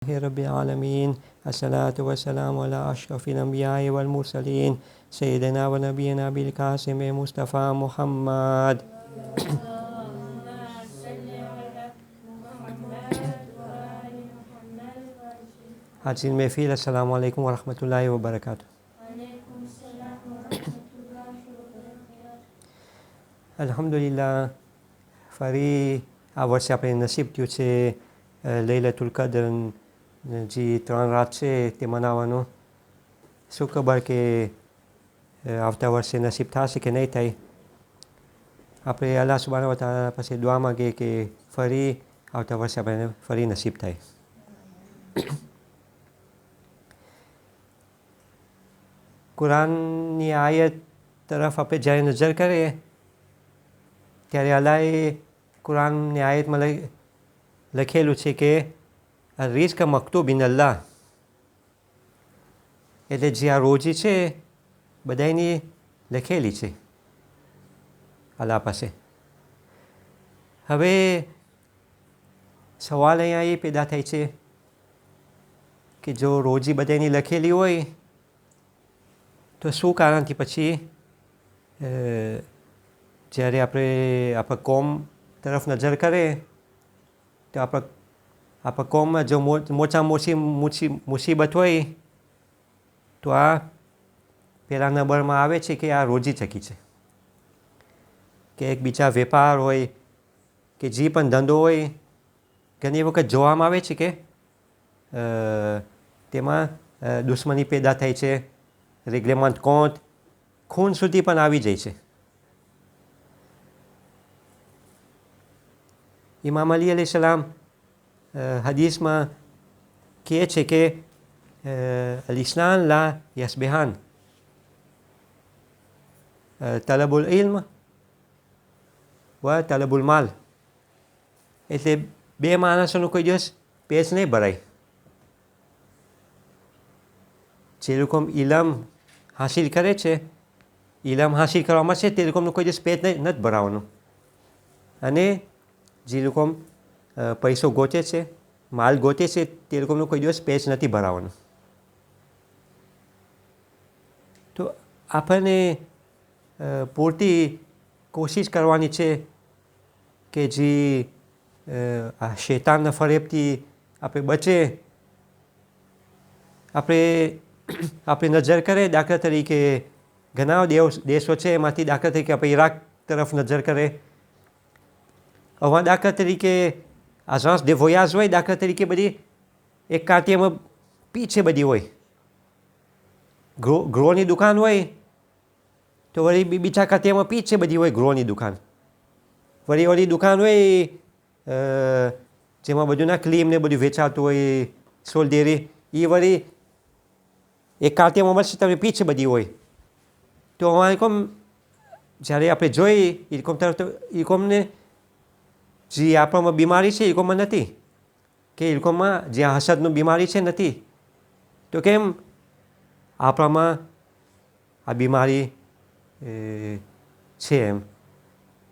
رب العالمين الصلاة والسلام على أشرف الأنبياء والمرسلين سيدنا ونبينا بالقاسم مصطفى محمد. حاضرین محفل السلام علیکم ورحمة الله وبرکاته. અલ્હમ્દુલિલ્લાહ ફરી આ વર્ષે આપણે નસીબ થયું છે લૈલતુલ કદ્ર જે 3 રાત છે તે મનાવવાનું. શું ખબર કે આવતા વર્ષે નસીબ થશે કે નહીં થાય. આપણે અલ્લાહ સુબ્હાનહુ વ તઆલા પાસે દુઆ માંગીએ કે ફરી આવતા વર્ષે આપણે ફરી નસીબ થાય. કુરાનની આયત તરફ આપણે જ્યારે નજર કરીએ ત્યારે અલ્લાહે કુરાનની આયતમાં લખેલું છે કે રિઝ્ક મકતૂબ ઇનલ્લાહ, એટલે જે આ રોજી છે બધાની લખેલી છે અલ્લાહ પાસે. હવે સવાલ અહીંયા એ પેદા થાય છે કે જો રોજી બધાની લખેલી હોય તો શું કારણથી પછી જ્યારે આપણા કોમ તરફ નજર કરીએ તો આપણા કોમમાં જો મોટી મુસીબત હોય તો આ પહેલા નંબરમાં આવે છે કે આ રોજી ચકી છે, કે એક બીજા વેપાર હોય કે જે પણ ધંધો હોય ઘણી વખત જોવામાં આવે છે કે તેમાં દુશ્મની પેદા થાય છે, રેગ્લેમેન્ટ કોન્ટ ખૂન સુધી પણ આવી જાય છે. ઇમામ અલી અલૈહિસ્સલામ હદીસમાં કહે છે કે અલ-ઇસ્નાન લા યસ્બિહાન તલબુલ ઇલ્મ વ તલબુલ માલ, એટલે બે માણસોનું કોઈ દિવસ પેટ નહીં ભરાય. જે લોકો ઇલમ હાસિલ કરે છે, ઇલમ હાસિલ કરવામાં છે તે લોકોનું કોઈ દિવસ પેટ નથી ભરાવાનું, અને જે લોકો પૈસો ગોતે છે, માલ ગોતે છે તે લોકોનું કોઈ દિવસ પેટ નથી ભરાવાનું. તો આપણને પૂરતી કોશિશ કરવાની છે કે જે આ શૈતાનના ફરેબથી આપણે બચે. આપણે નજર કરીએ દાખલા તરીકે ઘણા દેશો છે, એમાંથી દાખલા તરીકે આપણે ઈરાક તરફ નજર કરીએ. હવે દાખલા તરીકે agence de voyage હોય, દાખલા તરીકે બધી એક કાર્ટિયામાં પીછે બધી હોય, ગ્રોની દુકાન હોય તો વળી બીજા કાર્ટિયામાં પીછે બધી હોય ગ્રોની દુકાન. વળી દુકાન હોય જેમાં બધું ના ક્રીમ ને બધું વેચાતું હોય, સોલડેરી, એ વળી એક કાર્ટિયામાં મળશે તમે પીછે બધી હોય. તો અમારે કોમ જ્યારે આપણે જોઈ એ કોમ તરફ, એ કોમને જે આપણામાં બીમારી છે એ લોકોમાં નથી, કે એ લોકોમાં જે હસદનું બીમારી છે નથી, તો કેમ આપણામાં આ બીમારી છે એમ.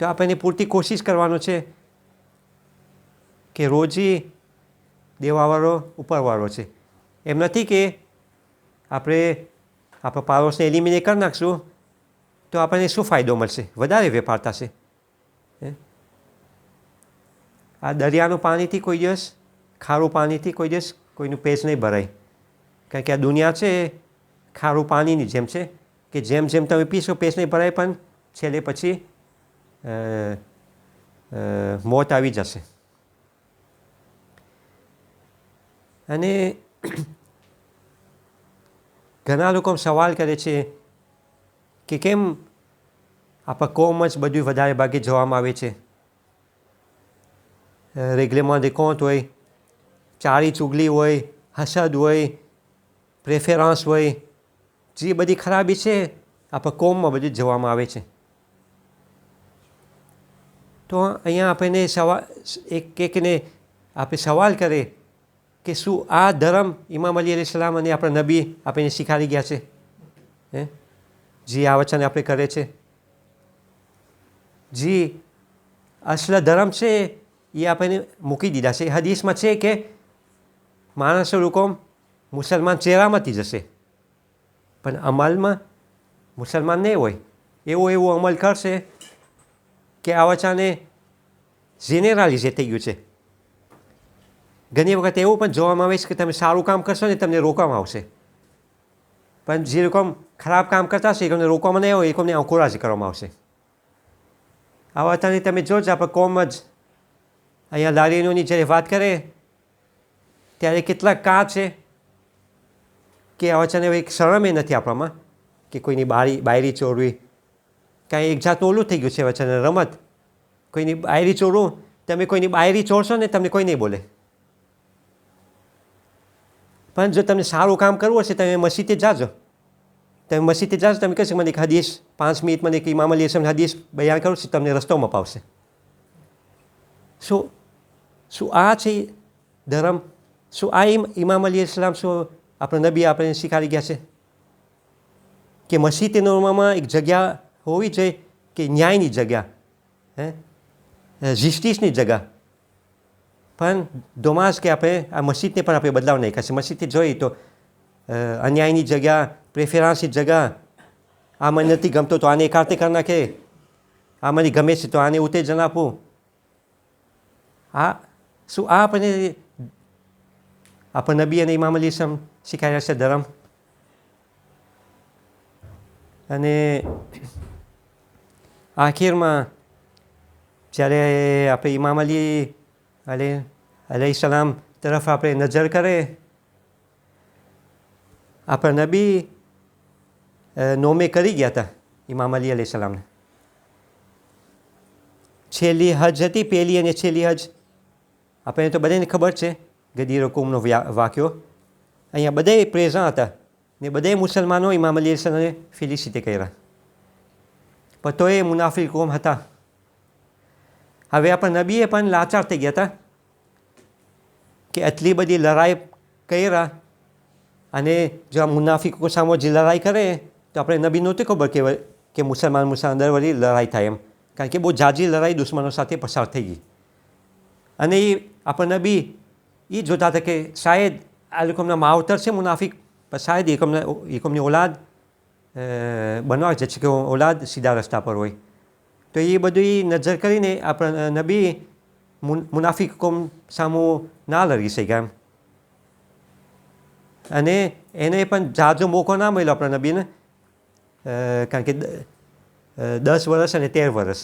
તો આપણે પૂરતી કોશિશ કરવાનું છે કે રોજી દેવાવાળો ઉપરવાળો છે. એમ નથી કે આપણે આપણા પાડોશને એલિમિનેટ કરી નાખશું તો આપણને શું ફાયદો મળશે, વધારે વેપાર થશે. આ દરિયાનું પાણીથી કોઈ દિવસ, ખારું પાણીથી કોઈ દિવસ કોઈનું પેટ નહીં ભરાય, કારણ કે આ દુનિયા છે ખારું પાણીની જેમ છે કે જેમ જેમ તમે પીશો પેટ નહીં ભરાય, પણ છેલ્લે પછી મોત આવી જશે. અને ઘણા લોકો સવાલ કરે છે કે કેમ આપણા કોમ જ બધું વધારે ભાગે જોવામાં આવે છે. રેગ્લેમેન્ટ de compte હોય, ચારી ચુગલી હોય, હસદ હોય, પ્રેફરન્સ હોય, જે બધી ખરાબી છે આપણા કોમમાં બધું જોવામાં આવે છે. તો અહીંયા આપણને એકને આપણે સવાલ કરે કે શું આ ધર્મ ઇમામ અલી અલૈહિસ્સલામ અને આપણા નબી આપણને શીખવાડી ગયા છે, જે આ વચન આપણે કરે છે. જે અસલ ધર્મ છે એ આપણને મૂકી દીધા છે. હદીસમાં છે કે માણસો લોકો મુસલમાન ચહેરામાંથી જશે પણ અમલમાં મુસલમાન નહીં હોય. એવો અમલ કરશે કે આ વચાને જેનેરાલિઝે થઈ ગયું છે. ઘણી વખત એવું પણ જોવામાં આવે છે કે તમે સારું કામ કરશો ને તમને રોકવામાં આવશે, પણ જે લોકો ખરાબ કામ કરતા હશે એ તમને રોકવામાં નહીં આવે, એ લોકોને અંકુરાજી કરવામાં આવશે. આ વાતની તમે જોજો, આપણે કોમ જ અહીંયા લારીનોની જ્યારે વાત કરે ત્યારે કેટલાક કા છે કે આ વચને એક શરમ એ નથી આપણામાં કે કોઈની બાયરી ચોરવી, કાંઈ એક જાતનું ઓલું થઈ ગયું છે વચન રમત. કોઈની બાયરી ચોરવું, તમે કોઈની બાયરી ચોરશો ને તમને કોઈ નહીં બોલે, પણ જો તમને સારું કામ કરવું હશે તમે મસ્જિદે જાજો. તમે મસ્જિદે જાજો, તમે કહેશો મને એક હદીસ 5 મિનિટ મને એક ઇમામ અલી અસલમ હદીસ બયાન કરું છું, તમને રસ્તોમાં પાવશે. શું આ છે ધર્મ? શું આ ઇમામ અલી ઇસ્લામ શું આપણા નબી આપણે શીખાડી ગયા છે કે મસ્જિદે નોર્મામાં એક જગ્યા હોવી જોઈએ કે ન્યાયની જગ્યા, જસ્ટિસની જગ્યા. પણ દોમાસ કે આપણે આ મસ્જિદને પણ આપણે બદલાવ નહીં કરશે. મસ્જિદથી જોઈએ તો અન્યાયની જગ્યા, પ્રેફરન્સની જગ્યા, આ મને નથી ગમતો તો આને એકાંતે કરી નાખે, આ મને ગમે છે તો આને ઉત્તેજન આપવું. શું આ આપણે આપણા નબી અને ઇમામ અલી ઇસ્લામ શીખાડ્યા છે ધર્મ? અને આખીરમાં જ્યારે આપણે ઇમામ અલી અલૈહિસ્સલામ તરફ આપણે નજર કરે, આપણા નબી નોમે કરી ગયા હતા ઇમામ અલી અલૈહિસ્સલામને. છેલ્લી હજ હતી, પહેલી અને છેલ્લી હજ. આપણને તો બધાને ખબર છે ગદીર હુકુમનો વાક્યો. અહીંયા બધાએ પ્રેઝન્ટ હતા ને બધાએ મુસલમાનો ઇમામ અલી અલૈહિસ્સલામને ફેલિસિટી કર્યા, પણ તો એ મુનાફિક કોમ હતા. હવે આપણા નબીએ પણ લાચાર થઈ ગયા હતા કે આટલી બધી લડાઈ કર્યા અને જો આ મુનાફિકો સામે જે લડાઈ કરે તો આપણે નબી નહોતી ખબર કે મુસલમાન અંદર વળી લડાઈ થાય એમ, કારણ કે બહુ જાજી લડાઈ દુશ્મનો સાથે પસાર થઈ ગઈ. અને એ આપણા નબી એ જોતા હતા કે શાયદ આ લોકોના માવતર છે મુનાફિક, પણ શાયદ એકોમની ઓલાદ બનવા જ છે કે ઓલાદ સીધા રસ્તા પર હોય. તો એ બધું નજર કરીને આપણા નબી મુનાફિક કોમ સામું ના લડી શક્યા એમ. અને એને પણ જાજો મોકો ના મળ્યો આપણા નબીને, કારણ કે 10 વર્ષ અને 13 વર્ષ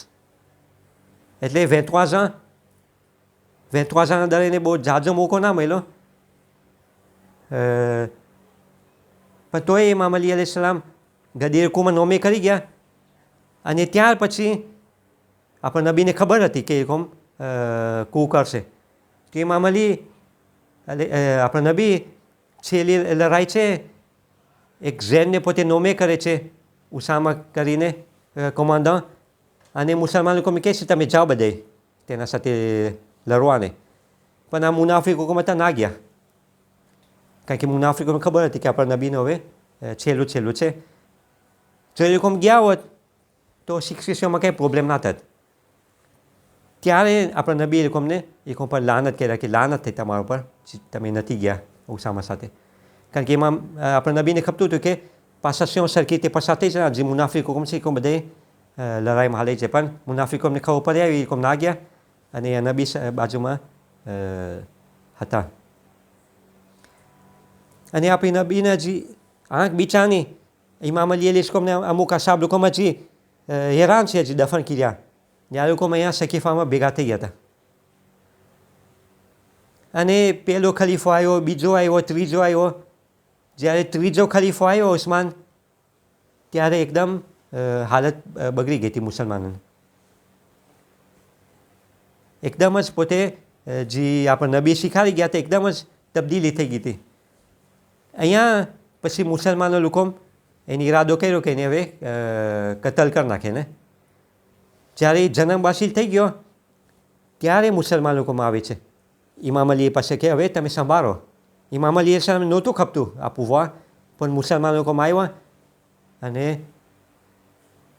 એટલે 23 ans દરે એને બહુ જાજો મોકો ના મળ્યો. પણ તોય ઇમામ અલી અલૈહિસ્સલામ ગદીર હુકુમમાં નોમે કરી ગયા. અને ત્યાર પછી આપણા નબીને ખબર હતી કે એ કોમ કૂ કરશે. તો ઇમામ અલી આપણા નબી છેલ્લી લડાઈ છે એક ઝેનને પોતે નોમે કરે છે, ઉસામા કરીને કોમાન્ડર, અને મુસલમાન લોકો કહે છે તમે જાઓ બધાય તેના સાથે લડવાને. પણ આ મુનાફિક હુકમ હતા ના ગયા, કારણ કે મુનાફિકોને ખબર હતી કે આપણા નબીનો હવે છેલ્લું છે. જો એ લોકો ગયા હોત તો શિક્ષકોમાં કંઈ પ્રોબ્લેમ ના થાત. ત્યારે આપણા નબી એ લોકો પર લાનત કર્યા કે લાનત થઈ તમારા ઉપર, તમે નથી ગયા ઉસામા સાથે. કારણ કે એમાં આપણા નબીને ખપતું હતું કે પાછા શું સરખી રીતે પસાર થઈ છે, જે મુનાફિક હુકમ છે એ બધે લડાઈમાં હાલે છે. પણ મુનાફિકોને ખબર પડી આવી, એ ના ગયા અને નબી બાજુમાં હતા. અને આપણી નબીના જે આંખ બીચાની ઇમામ અલી અલૈહિસ્સલામને અમુક અસાબ લોકોમાં જે હેરાન છે, જે દફન કર્યા, ને આ લોકોમાં અહીંયા સકીફામાં ભેગા થઈ ગયા હતા. અને પહેલો ખલીફો આવ્યો, બીજો આવ્યો, ત્રીજો આવ્યો. જ્યારે ત્રીજો ખલીફો આવ્યો ઉસ્માન, ત્યારે એકદમ હાલત બગડી ગઈ હતી મુસલમાનોની. એકદમ જ પોતે જે આપણા નબી શીખાડી ગયા હતા એકદમ જ તબદીલી થઈ ગઈ હતી. અહીંયા પછી મુસલમાનો લોકો એને ઈરાદો કર્યો કે એને હવે કતલ કરી નાખે ને. જ્યારે એ જન્મવાસી થઈ ગયો ત્યારે મુસલમાન લોકોમાં આવે છે ઇમામ અલી પાસે કે હવે તમે સંભાળો. ઇમામ અલી ઇસ્લામને નહોતું ખપતું આપવું વા, પણ મુસલમાન લોકોમાં આવ્યા. અને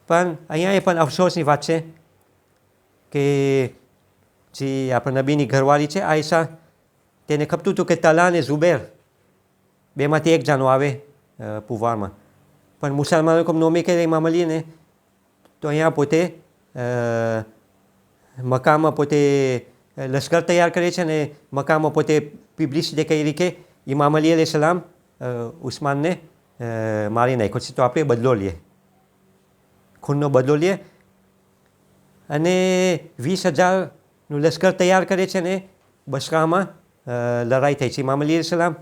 પણ અહીંયા એ પણ અફસોસની વાત છે કે જે આપણા નબીની ઘરવાળી છે આયશા, તેને ખપતું હતું કે તલા અને ઝુબેર બેમાંથી એક જાનો આવે પુવારમાં, પણ મુસલમાનો લોકો નોમી કરે ઇમામ અલીને, તો અહીંયા પોતે મકામાં પોતે લશ્કર તૈયાર કરે છે અને મકામાં પોતે પબ્લિસિટી કરી કે ઇમામ અલી અલૈહિ સલામ ઉસ્માનને મારી નાખ્યો છે, તો આપણે બદલો લઈએ, ખૂનનો બદલો લઈએ. અને 20,000નું લશ્કર તૈયાર કરે છે અને બસરામાં લડાઈ થઈ છે ઇમામ અલી અલૈહિ સલામ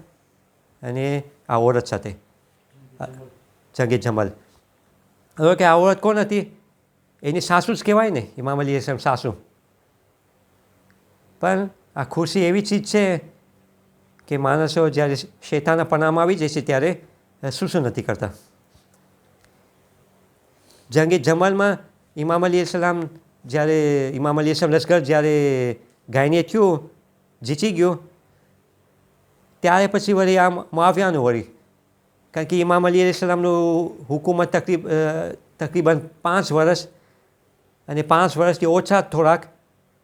અને આ ઓરત સાથે, જંગે જમલ. હવે કે આ ઓરત કોણ હતી? એની સાસુ જ કહેવાય ને, ઇમામ અલી અલૈહિ સલામ સાસુ. પણ આ ખુરશી એવી ચીજ છે કે માણસો જ્યારે શેતાના પનામાં આવી જાય છે ત્યારે શું નથી કરતા. જંગે જમલમાં ઇમામ અલી સલામ જ્યારે ઇમામ અલી સલામ લશ્કર જ્યારે ગાયને થયું, જીતી ગયું, ત્યારે પછી વળી આ મુઆવિયાનું વળી, કારણ કે ઇમામ અલી સલામનું હુકુમત તકરીબન 5 વર્ષ અને 5 વર્ષથી ઓછા થોડાક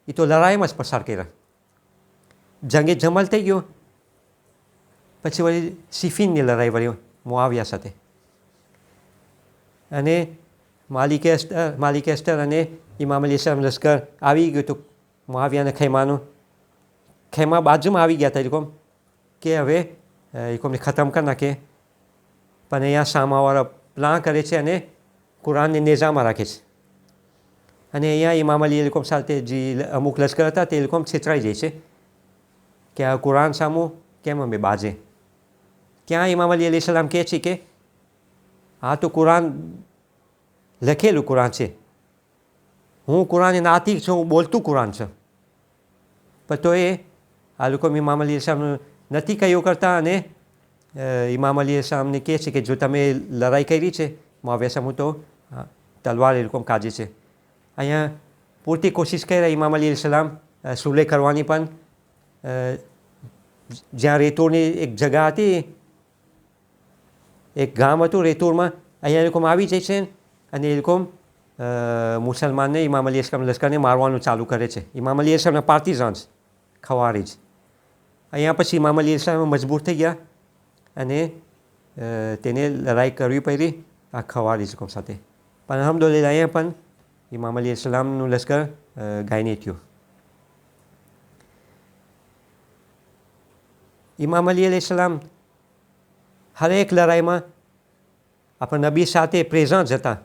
એ તો લડાઈમાં જ પસાર કર્યા. જંગે જમલ થઈ ગયું, પછી વળી સિફીનની લડાઈ વળી મુઆવિયા સાથે, અને માલિક એસ્ટર અને ઇમામ અલી સલામ લશ્કર આવી ગયું હતું મુઆવિયાના ખેમા બાજુમાં આવી ગયા હતા એ લોકો કે હવે એ લોકોને ખતમ કરી નાખે. પણ અહીંયા સામાવાળા પ્લાન કરે છે અને કુરાનને નેજામાં રાખે છે, અને અહીંયા ઇમામ અલી એ લોકો સાથે જે અમુક લશ્કર હતા તે લોકો છેતરાઈ જાય છે કે આ કુરાન સામું કેમ અમે બાજે. ત્યાં ઇમામ અલી અલૈહિ સલામ કહે છે કે આ તો કુરાન લખેલું કુરાન છે, હું કુરાનની નાતિક છું, હું બોલતું કુરાન છે, પણ તો એ આ લોકો ઇમામ અલી સલામ નથી કહ્યું કરતા. અને ઇમામ અલી સલામને કહે છે કે જો તમે લડાઈ કરી છે મુઆવિયા સામું તો તલવાર એ લોકો કાઢી છે. અહીંયા પૂરતી કોશિશ કર્યા ઇમામ અલી સલામ સુલે કરવાની, પણ જ્યાં રેતુરની એક જગા હતી, એક ગામ હતું રેતુરમાં, અહીંયા એ લોકો આવી જાય છે અને એ લોકો મુસલમાનને ઇમામ અલી સલામ લશ્કરને મારવાનું ચાલુ કરે છે. ઇમામ અલી સલામના પાર્ટીઝાન્સ ખવારીજ. અહીંયા પછી ઇમામ અલી સલામ મજબૂર થઈ ગયા અને તેને લડાઈ કરવી પડી આ ખવારીજ સાથે. પણ અલ્હમ્દુલિલ્લાહ અહીંયા પણ ઇમામ અલી સલામનું લશ્કર ગાયને થયું. ઇમામ અલી અલૈહિ સલામ હરેક લડાઈમાં આપણા નબી સાથે પ્રેઝન્ટ હતા.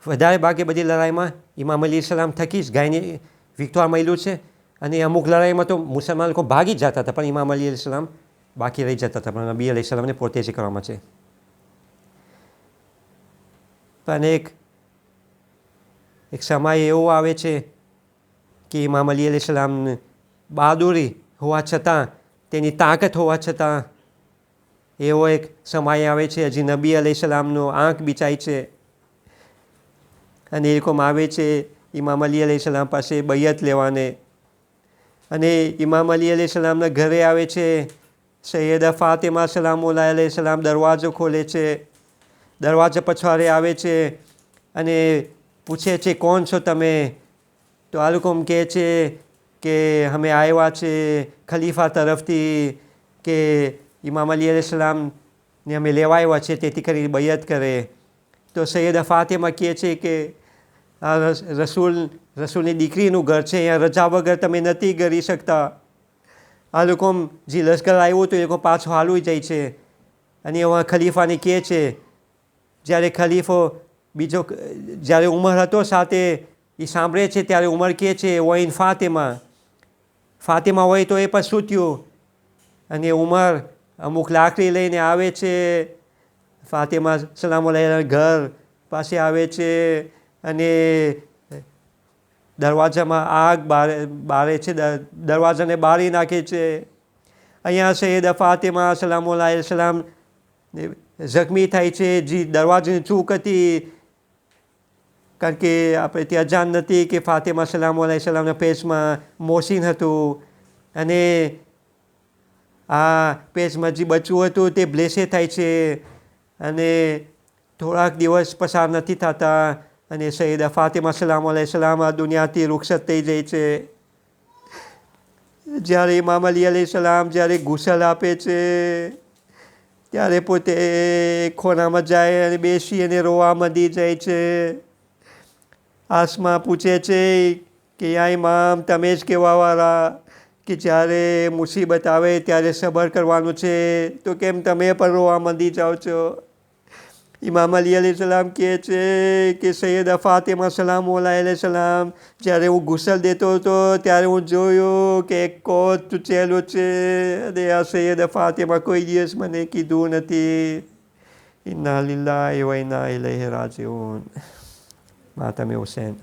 વધારે ભાગે બધી લડાઈમાં ઇમામ અલી સલામ થકી જ ગાયને વિક્ટોર મળ્યું છે, અને અમુક લડાઈમાં તો મુસલમાન લોકો ભાગી જ જતા હતા, પણ ઇમામ અલી સલામ બાકી રહી જતા હતા, પણ નબી અલૈહિ સલામને પોતે જ કરવામાં છે. પણ એક સમય એવો આવે છે કે ઇમામ અલી અલૈહિ સલામ બહાદુરી હોવા છતાં, તેની તાકાત હોવા છતાં એવો એક સમય આવે છે હજી નબી અલૈહિ સલામનો આંખ બિચાય છે અને એ લોકોમાં આવે છે ઇમામ અલી અલૈહિ સલામ પાસે બૈયત લેવાને, અને ઇમામ અલી અલૈહિ સલામના ઘરે આવે છે. સૈયદા ફાતિમા સલામુલ્લાહ અલૈહિ સલામ દરવાજો ખોલે છે, દરવાજા પછવાડે આવે છે અને પૂછે છે કોણ છો તમે? તો આ લોકો કહે છે કે અમે આવ્યા છે ખલીફા તરફથી કે ઇમામ અલી અલૈહિ સલામને અમે લેવા આવ્યા છે, તેથી કરી બૈયત કરે. તો સૈયદા ફાતિમા કહે છે કે આ રસૂલની દીકરીનું ઘર છે, અહીંયા રજા વગર તમે નથી કરી શકતા. આ લોકો જે લશ્કર આવ્યું હતું એ લોકો પાછો હાલવી જાય છે, અને એવા ખલીફાને કહે છે. જ્યારે ખલીફો બીજો જ્યારે ઉમર હતો સાથે એ સાંભળે છે ત્યારે ઉમર કહે છે વહીન ફાતિમા હોય તો એ પણ શું થયું? અને ઉમર અમુક લાકડી લઈને આવે છે, ફાતિમા સલામુલ્લાહ ઘર પાસે આવે છે અને દરવાજામાં આગ બારે છે, દરવાજાને બાળી નાખે છે. અહીંયા સૈયદા ફાતિમા સલામુલ્લાહ સલામ જખમી થાય છે, જે દરવાજાની ચૂક હતી, કારણ કે આપણે ત્યાં જાણ નથી કે ફાતિમા સલામુલ્લાહ સલામના પેટમાં મોસીન હતું, અને આ પેટમાં જે બચ્ચું હતું તે બ્લેસે થાય છે, અને થોડાક દિવસ પસાર નથી થતા અને સૈયદા ફાતિમા સલામુલ્લાહ સલામ આ દુનિયાથી રૂખસત થઈ જાય છે. જ્યારે ઇમામ અલી અલૈહિસ્સલામ જ્યારે ગુસલ આપે છે ત્યારે પોતે ખોનામાં જાય અને બેસી અને રોવા માંડી જાય છે. આસમા પૂછે છે કે યા ઇમામ તમે જ કહેવાવાળા કે જ્યારે મુસીબત આવે ત્યારે સબર કરવાનું છે તો કેમ તમે પણ રોવા માંડી જાઓ છો? ઇમામ અલી અલૈહિસ્સલામ કહે છે કે સૈયદા ફાતિમા સલામુ અલૈહિસ્સલામ જ્યારે હું ગુસલ દેતો હતો ત્યારે હું જોયું કે એક કોટ તૂટેલો છે અને આ સૈયદા ફાતિમા કોઈ દિવસ મને કીધું નથી. ઇન્ના લિલ્લાહિ વ ઇન્ના ઇલૈહિ રાજીઉન. માતમે હુસૈન.